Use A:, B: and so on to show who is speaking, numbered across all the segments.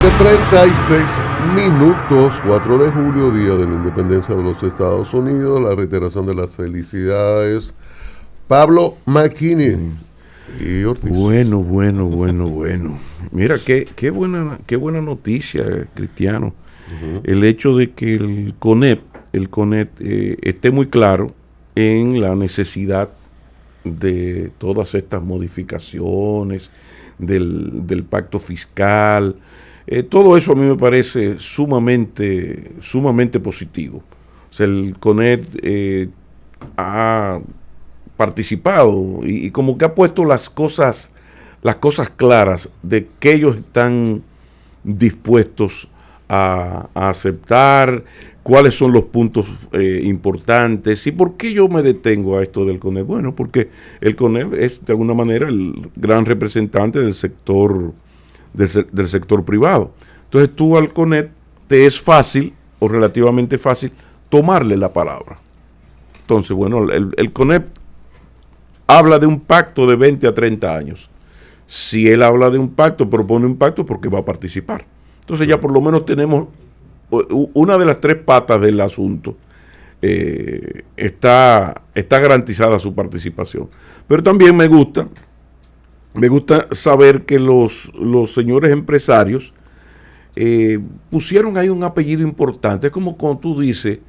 A: De 36 minutos, 4 de julio, Día de la Independencia de los Estados Unidos, la reiteración de las felicidades. Pablo McKinney y Ortiz.
B: Bueno. Mira, qué buena noticia, Cristiano. El hecho de que el CONEP esté muy claro en la necesidad de todas estas modificaciones del pacto fiscal. Todo eso a mí me parece sumamente positivo. O sea, el CONEP ha participado y como que ha puesto las cosas claras de que ellos están dispuestos a aceptar, cuáles son los puntos importantes. ¿Y por qué yo me detengo a esto del CONEP? Bueno, porque el CONEP es de alguna manera el gran representante del sector privado. Entonces tú al CONEP te es fácil o relativamente fácil tomarle la palabra. Entonces, bueno, el CONEP habla de un pacto de 20 a 30 años. Si él habla de un pacto, propone un pacto, porque va a participar. Entonces ya por lo menos tenemos una de las tres patas del asunto. Está garantizada su participación. Pero también me gusta saber que los señores empresarios pusieron ahí un apellido importante. Es como cuando tú dices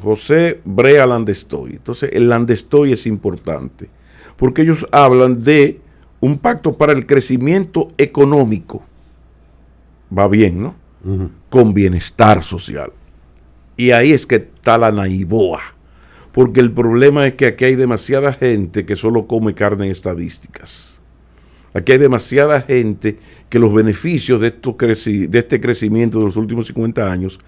B: José Brea Landestoy. Entonces el Landestoy es importante porque ellos hablan de un pacto para el crecimiento económico. Va bien, ¿no? Con bienestar social. Y ahí es que está la naiboa. Porque el problema es que aquí hay demasiada gente que solo come carne en estadísticas. Aquí hay demasiada gente que los beneficios de este crecimiento de los últimos 50 años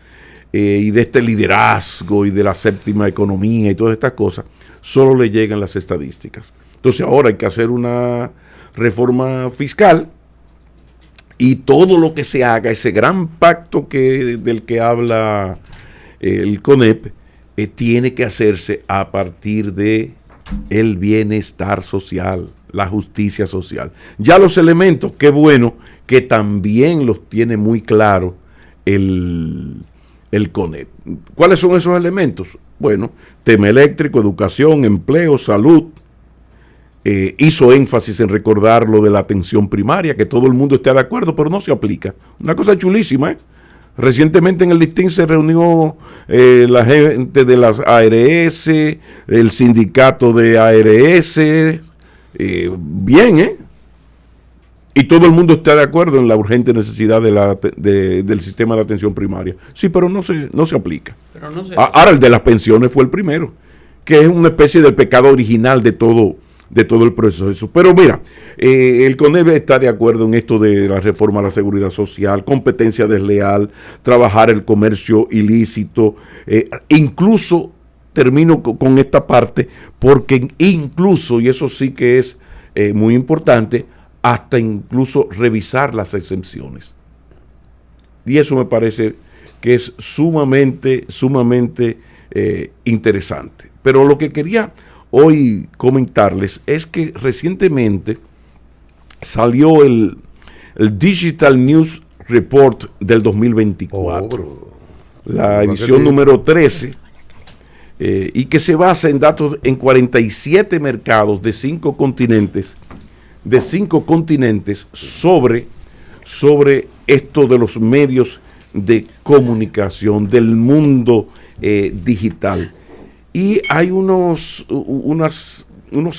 B: y de este liderazgo y de la séptima economía y todas estas cosas, solo le llegan las estadísticas. Entonces ahora hay que hacer una reforma fiscal y todo lo que se haga, ese gran pacto del que habla el CONEP, tiene que hacerse a partir de el bienestar social, la justicia social. Ya los elementos, qué bueno que también los tiene muy claro el CONEP. ¿Cuáles son esos elementos? Bueno, tema eléctrico, educación, empleo, salud. Hizo énfasis en recordar lo de la atención primaria, que todo el mundo esté de acuerdo, pero no se aplica. Una cosa chulísima, ¿eh? Recientemente en el listín se reunió la gente de las ARS, el sindicato de ARS, bien, ¿eh? Y todo el mundo está de acuerdo en la urgente necesidad del sistema de atención primaria. Sí, pero no se aplica. Pero no se Ahora el de las pensiones fue el primero, que es una especie de pecado original de todo el proceso. Pero mira, el CONEP está de acuerdo en esto de la reforma a la seguridad social, competencia desleal, trabajar el comercio ilícito, incluso termino con esta parte, porque incluso, y eso sí que es muy importante, hasta incluso revisar las exenciones. Y eso me parece que es sumamente interesante. Pero lo que quería hoy comentarles es que recientemente salió el Digital News Report del 2024, la edición número 13, y que se basa en datos en 47 mercados de 5 continentes, sobre esto de los medios de comunicación, del mundo digital. Y hay unos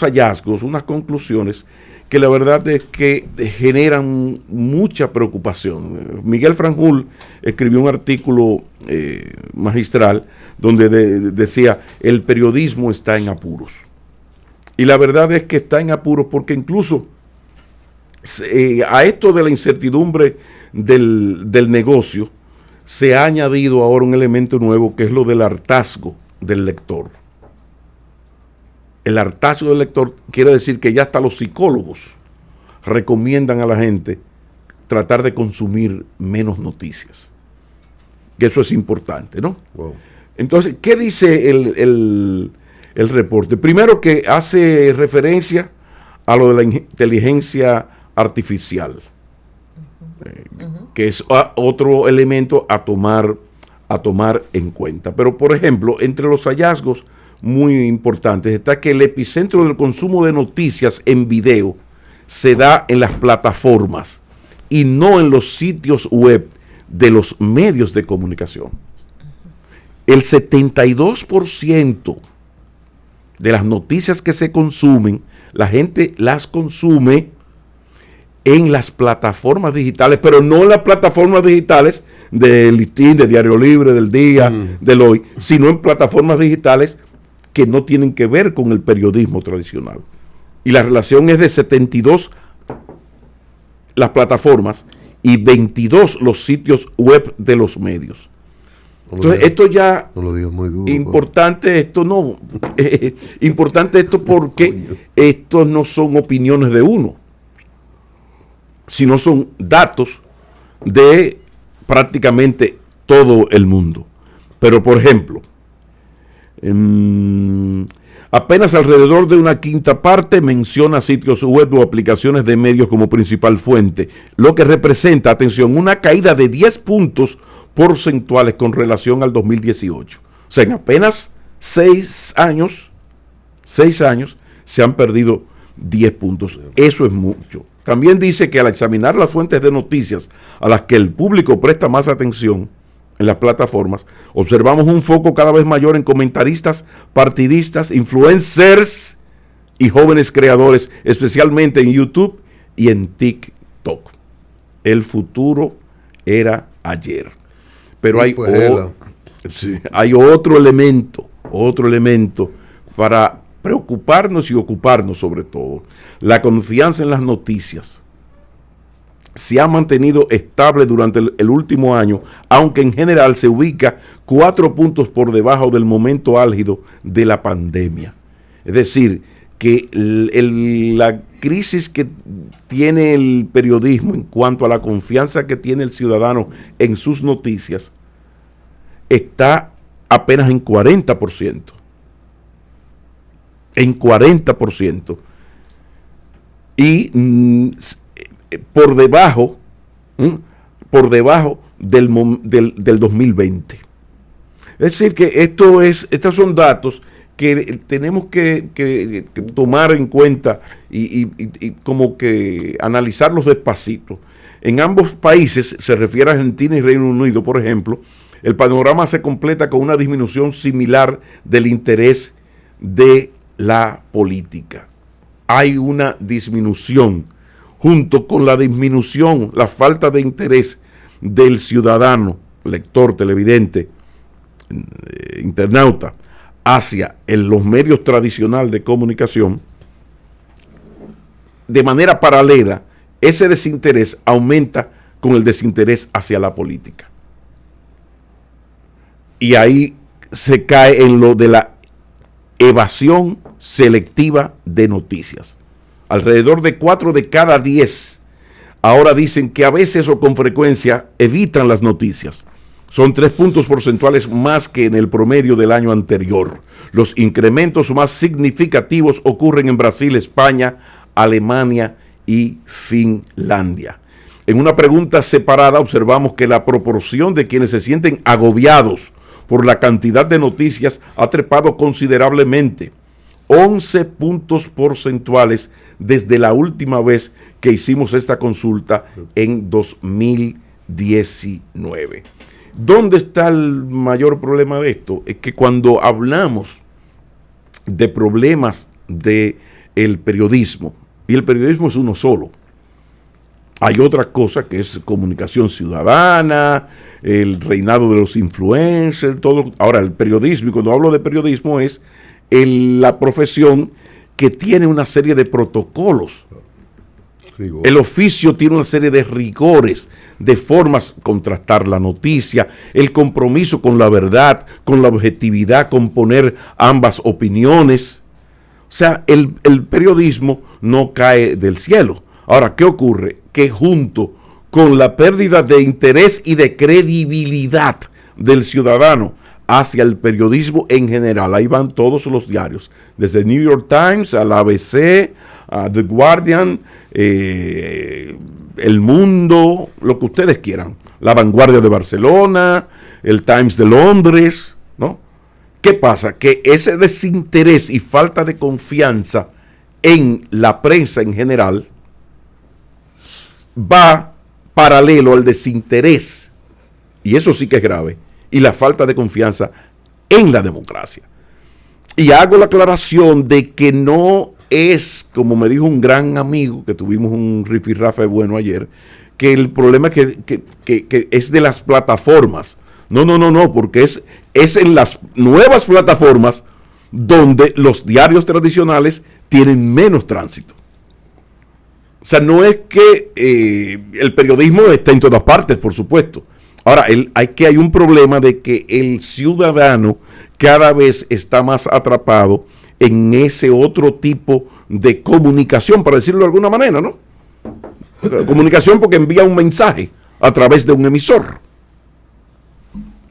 B: hallazgos, unas conclusiones que la verdad es que generan mucha preocupación. Miguel Franjul escribió un artículo magistral donde decía, el periodismo está en apuros. Y la verdad es que está en apuros porque incluso a esto de la incertidumbre del negocio se ha añadido ahora un elemento nuevo que es lo del hartazgo del lector. El hartazgo del lector quiere decir que ya hasta los psicólogos recomiendan a la gente tratar de consumir menos noticias. Que eso es importante, ¿no? Wow. Entonces, ¿qué dice el reporte? Primero, que hace referencia a lo de la inteligencia artificial. que es otro elemento a tomar en cuenta. Pero, por ejemplo, entre los hallazgos muy importantes está que el epicentro del consumo de noticias en video se da en las plataformas y no en los sitios web de los medios de comunicación. El 72% de las noticias que se consumen, la gente las consume en las plataformas digitales, pero no en las plataformas digitales del Listín, de Diario Libre, del Día, del Hoy, sino en plataformas digitales que no tienen que ver con el periodismo tradicional. Y la relación es de 72 las plataformas y 22 los sitios web de los medios. Entonces, esto ya
A: no lo digas muy duro,
B: importante, esto no, importante esto porque estos no son opiniones de uno, sino son datos de prácticamente todo el mundo. Pero, por ejemplo, apenas alrededor de una quinta parte menciona sitios web o aplicaciones de medios como principal fuente, lo que representa, atención, una caída de 10 puntos porcentuales con relación al 2018. O sea, en apenas 6 años se han perdido 10 puntos. Eso es mucho. También dice que al examinar las fuentes de noticias a las que el público presta más atención en las plataformas, observamos un foco cada vez mayor en comentaristas, partidistas, influencers y jóvenes creadores, especialmente en YouTube y en TikTok. El futuro era ayer. Pero hay otro elemento para preocuparnos y ocuparnos sobre todo. La confianza en las noticias se ha mantenido estable durante el último año, aunque en general se ubica 4 puntos por debajo del momento álgido de la pandemia. Es decir, que la crisis que tiene el periodismo en cuanto a la confianza que tiene el ciudadano en sus noticias está apenas en 40%. En 40%. Y por debajo del 2020. Es decir, que estos son datos que tenemos que tomar en cuenta y como que analizarlos despacito. En ambos países, se refiere a Argentina y Reino Unido, por ejemplo, el panorama se completa con una disminución similar del interés de la política. Hay una disminución, junto con la disminución, la falta de interés del ciudadano, lector, televidente, internauta, hacia los medios tradicionales de comunicación. De manera paralela, ese desinterés aumenta con el desinterés hacia la política. Y ahí se cae en lo de la evasión selectiva de noticias. Alrededor de 4 de cada 10 ahora dicen que a veces o con frecuencia evitan las noticias. Son 3 puntos porcentuales más que en el promedio del año anterior. Los incrementos más significativos ocurren en Brasil, España, Alemania y Finlandia. En una pregunta separada observamos que la proporción de quienes se sienten agobiados por la cantidad de noticias ha trepado considerablemente. 11 puntos porcentuales desde la última vez que hicimos esta consulta en 2019. ¿Dónde está el mayor problema de esto? Es que cuando hablamos de problemas del periodismo, y el periodismo es uno solo, hay otra cosa que es comunicación ciudadana, el reinado de los influencers, todo. Ahora, el periodismo, y cuando hablo de periodismo es la profesión que tiene una serie de protocolos. Rigor. El oficio tiene una serie de rigores, de formas, contrastar la noticia, el compromiso con la verdad, con la objetividad, con poner ambas opiniones. O sea, el periodismo no cae del cielo. Ahora, ¿qué ocurre? Que junto con la pérdida de interés y de credibilidad del ciudadano hacia el periodismo en general, ahí van todos los diarios, desde New York Times, a la ABC, a The Guardian, El Mundo, lo que ustedes quieran, La Vanguardia de Barcelona, el Times de Londres, ¿no? ¿Qué pasa? Que ese desinterés y falta de confianza en la prensa en general va paralelo al desinterés, y eso sí que es grave, y la falta de confianza en la democracia. Y hago la aclaración de que no es, como me dijo un gran amigo, que tuvimos un rifirrafe bueno ayer, que el problema es que es de las plataformas. No, porque es en las nuevas plataformas donde los diarios tradicionales tienen menos tránsito. O sea, no es que el periodismo está en todas partes, por supuesto. Ahora, hay un problema de que el ciudadano cada vez está más atrapado en ese otro tipo de comunicación, para decirlo de alguna manera, ¿no? Comunicación porque envía un mensaje a través de un emisor.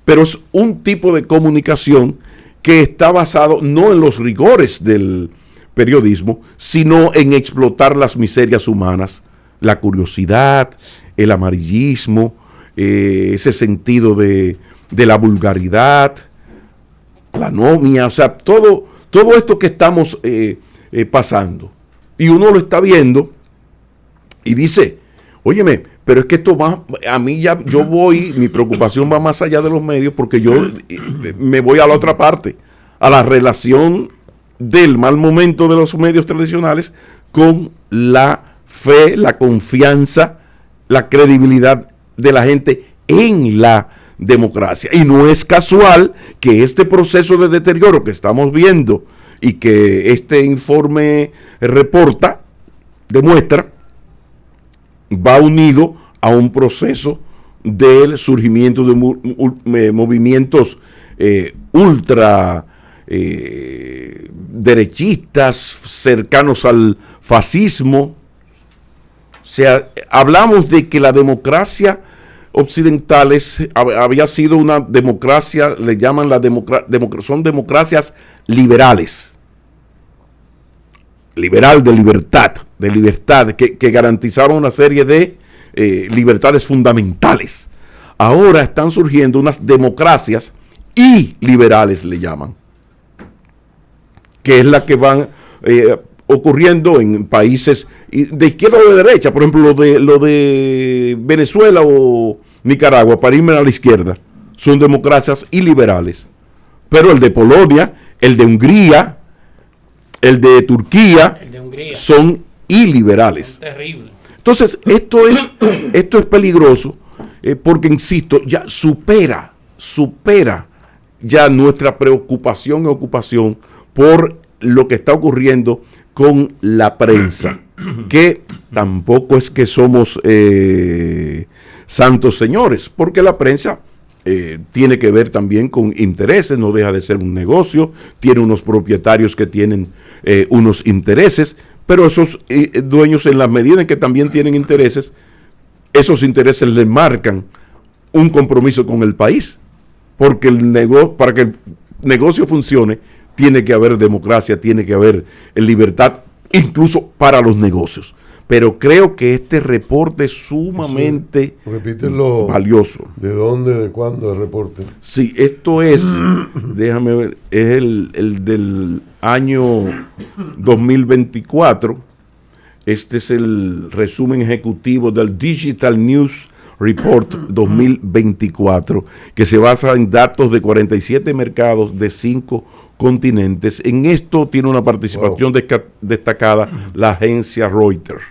B: Pero es un tipo de comunicación que está basado no en los rigores del periodismo, sino en explotar las miserias humanas, la curiosidad, el amarillismo, ese sentido de la vulgaridad, la anomia, o sea, todo esto que estamos pasando. Y uno lo está viendo y dice, óyeme, pero es que esto va, a mí ya, yo voy, mi preocupación va más allá de los medios, porque yo me voy a la otra parte, a la relación del mal momento de los medios tradicionales con la fe, la confianza, la credibilidad de la gente en la democracia. Y no es casual que este proceso de deterioro que estamos viendo y que este informe reporta, demuestra, va unido a un proceso del surgimiento de movimientos ultra derechistas, cercanos al fascismo. O sea, hablamos de que la democracia occidental había sido una democracia, le llaman son democracias liberales. Liberal de libertad, que garantizaban una serie de libertades fundamentales. Ahora están surgiendo unas democracias iliberales, le llaman, que es la que van ocurriendo en países de izquierda o de derecha. Por ejemplo, lo de Venezuela o Nicaragua, para irme a la izquierda, son democracias iliberales. Pero el de Polonia, el de Hungría, el de Turquía, son iliberales.
C: Terrible.
B: Entonces, esto es peligroso porque, insisto, ya supera ya nuestra preocupación y ocupación por lo que está ocurriendo con la prensa, que tampoco es que somos santos señores, porque la prensa tiene que ver también con intereses, no deja de ser un negocio, tiene unos propietarios que tienen unos intereses, pero esos dueños, en la medida en que también tienen intereses, esos intereses le marcan un compromiso con el país, porque para que el negocio funcione, tiene que haber democracia, tiene que haber libertad, incluso para los negocios. Pero creo que este reporte es sumamente valioso.
A: ¿De dónde, de cuándo el reporte?
B: Sí, esto es, déjame ver, es el del año 2024. Este es el resumen ejecutivo del Digital News Report 2024, que se basa en datos de 47 mercados de 5 continentes. En esto tiene una participación destacada la agencia Reuters,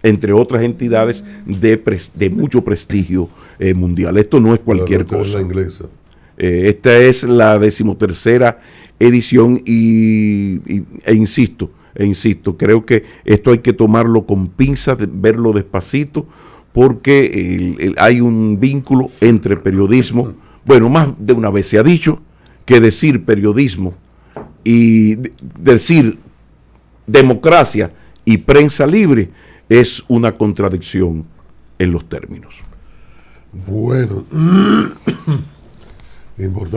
B: entre otras entidades de mucho prestigio mundial. Esto no es cualquier cosa.
A: La inglesa.
B: Esta es la 13ª edición e insisto, creo que esto hay que tomarlo con pinzas, verlo despacito, porque hay un vínculo entre periodismo. Bueno, más de una vez se ha dicho que decir periodismo y decir democracia y prensa libre es una contradicción en los términos.
A: Bueno, importante.